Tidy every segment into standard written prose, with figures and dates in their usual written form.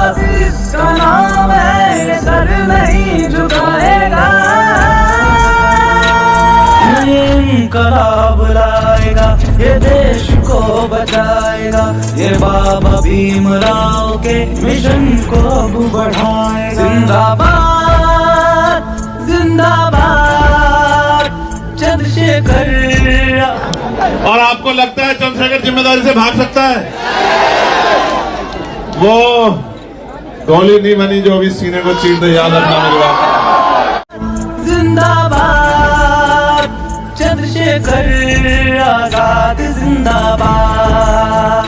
आजाद इसका नाम है, ये सर नहीं झुकाएगा। ये इनकलाब लाएगा, ये देश को बचाएगा, ये बाबा भीमराव के मिशन को अब बढ़ाएगा। जिंदाबाद जिंदाबाद चंद्रशेखर। और आपको लगता है चंद्रशेखर जिम्मेदारी से भाग सकता है? वो गोली नहीं बनी जो अभी सीने को चीर दे, याद रखना मेरी बात। जिंदाबाद चंद्रशेखर आजाद जिंदाबाद।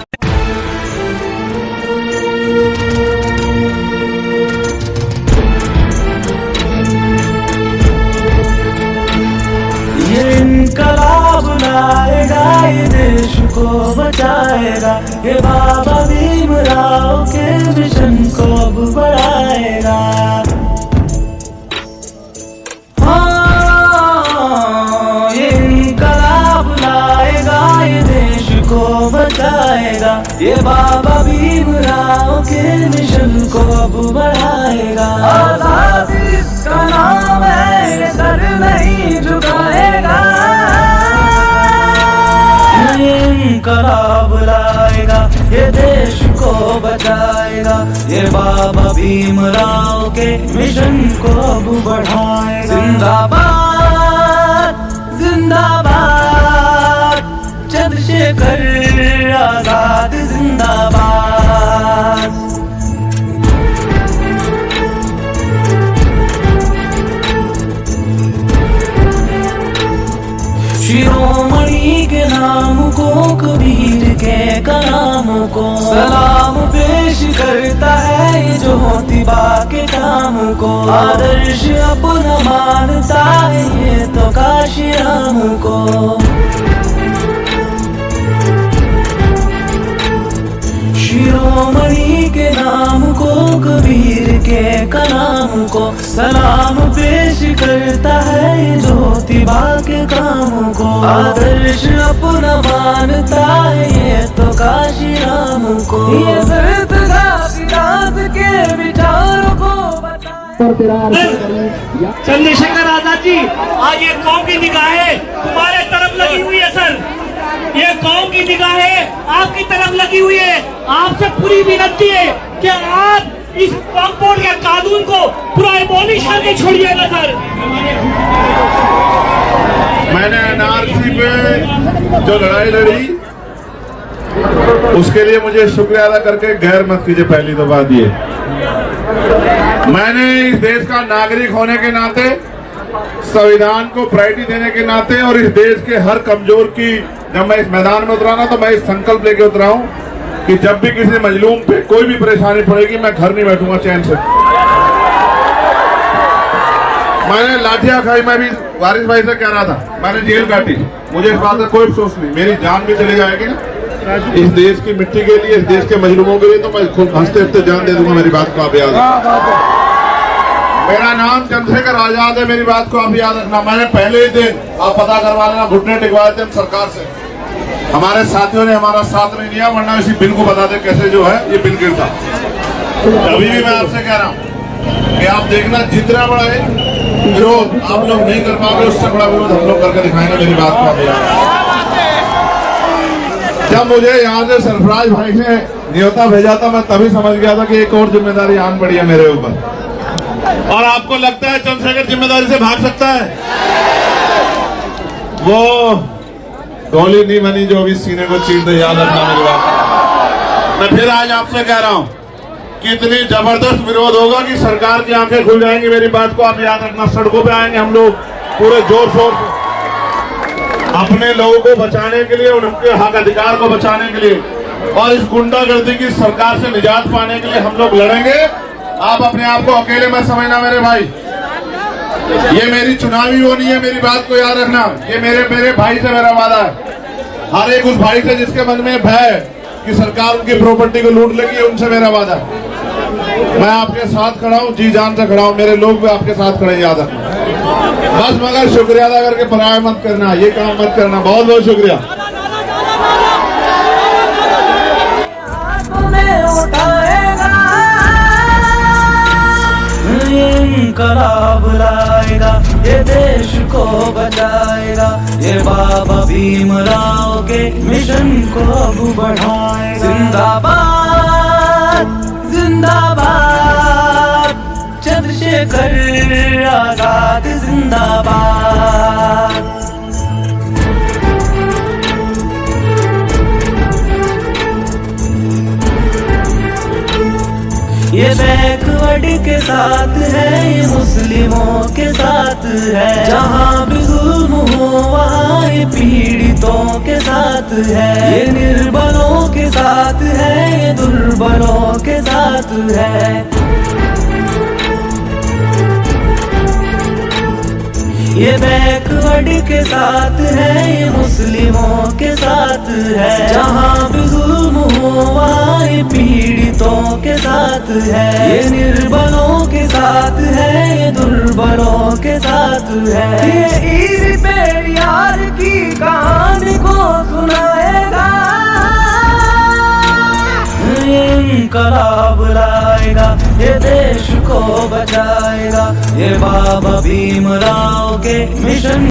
ये इनकलाब लाएगा, ये देश को बचाएगा, ये बाबा भीमराव के मिशन को अब बढ़ाएगा। हाँ, ये इनकलाब लाएगा, ये देश को बचाएगा, ये बाबा भीमराव के मिशन को अब बढ़ाएगा। आजाद इसका नाम है, ये सर नहीं झुकाएगा। ये इनकलाब लाएगा, ये देश को बचाएगा, ये बाबा भीमराव के मिशन को अब बढ़ाएगा। जिंदाबाद जिंदाबाद चंद्रशेखर आजाद जिंदाबाद। शिरोमणि के नाम को, कबीर के कलाम को सलाम पेश करता है, ये ज्योतिबा के काम को आदर्श अपना मानता है, ये तो काशी राम को। शिरोमणि के नाम को, कबीर के कलाम को सलाम पेश करता है, ये ज्योतिबा के काम को आदर्श अपना मानता है, ये तो काशी राम को। ये सिद्धार्थ के विचारों को चंद्रशेखर आजाद जी, आज ये कौम की निगाहें तुम्हारे तरफ लगी हुई है सर, ये कौम की निगाहें आपकी तरफ लगी हुई है। आपसे पूरी विनती है कि आप इस वक्फ के कानून को पूरा एबॉलिश करके छोड़िएगा सर। मैंने एनआरसी पे जो लड़ाई लड़ी उसके लिए मुझे शुक्रिया अदा करके गैर मत कीजिए। पहली तो बात ये, मैंने इस देश का नागरिक होने के नाते, संविधान को प्रायोरिटी देने के नाते और इस देश के हर कमजोर की, जब मैं इस मैदान में उतरा ना तो मैं इस संकल्प लेके उतरा हूं कि जब भी किसी मजलूम पे कोई भी परेशानी पड़ेगी मैं घर नहीं बैठूंगा चैन से। मैंने लाठियां खाई, मैं भी वारिस भाई से कह रहा था, मैंने जेल काटी, मुझे इस बात का कोई अफसोस नहीं। मेरी जान भी चली जाएगी ना इस देश की मिट्टी के लिए, इस देश के मजलूमों के लिए, तो मैं खुद हंसते हंसते जान दे दूंगा। मेरी बात को आप याद रखना। मेरा नाम चंद्रशेखर आजाद है, मेरी बात को आप याद रखना। मैंने पहले ही दिन, आप पता करवा लेना, घुटने टिकवाए थे सरकार से। हमारे साथियों ने हमारा साथ नहीं दिया, वरना इसी बिल को बता दे कैसे जो है ये बिल गिरता। अभी भी मैं आपसे कह रहा हूँ कि आप देखना, जितना बड़ा विरोध आप लोग नहीं कर पाओगे, उससे बड़ा विरोध हम लोग करके दिखाएंगे। मेरी बात को आप याद। जब मुझे यहाँ से सरफराज भाई ने न्योता भेजा था, मैं तभी समझ गया था कि एक और जिम्मेदारी आन पड़ी है मेरे ऊपर। और आपको लगता है चंद्रशेखर जिम्मेदारी से भाग सकता है? वो गोली नहीं बनी जो अभी सीने को चीर दे, याद रखना मेरी बात। मैं फिर आज आपसे कह रहा हूं कि इतनी जबरदस्त विरोध होगा कि सरकार की आंखें खुल जाएंगी। मेरी बात को आप याद रखना। सड़कों पे आएंगे हम लोग पूरे जोर शोर से, अपने लोगों को बचाने के लिए, उनके हक अधिकार को बचाने के लिए, और इस गुंडागर्दी की सरकार से निजात पाने के लिए हम लोग लड़ेंगे। आप अपने आप को अकेले मत समझना मेरे भाई, ये मेरी चुनावी वो नहीं है। मेरी बात को याद रखना, ये मेरे भाई से मेरा वादा है। हर एक उस भाई से जिसके मन में भय कि सरकार उनकी प्रॉपर्टी को लूट लेगी, उनसे मेरा वादा है। मैं आपके साथ खड़ा हूँ, जी जान से खड़ा हूँ, मेरे लोग भी आपके साथ खड़े, याद रखना। बस मगर शुक्रिया अदा करके पराया मत करना, ये काम मत करना। बहुत बहुत शुक्रिया। उठाएगा इंकलाब लाएगा, ये देश को बचाएगा, ये बाबा भीमराव के मिशन को अब बढ़ाएगा। जिंदाबाद जिंदाबाद चंद्रशेखर आजाद जिंदाबाद। ये बैकवर्ड के साथ है, ये मुस्लिमों के साथ है, जहाँ भी जुल्म हो वहाँ ये पीड़ितों के साथ है, ये निर्बलों के साथ है, ये दुर्बलों के साथ है। ये बैकवर्ड के साथ है, ये मुस्लिमों के साथ है, जहाँ भी जुल्म हो वहाँ ये पीड़ितों के साथ है, ये निर्बलों के साथ है, ये दुर्बलों के साथ है। ये ईद पेरियार की कहानी को सुनाएगा, ये इंकलाब लाएगा, ये देश को बचाएगा, ये बाबा भीमराव के मिशन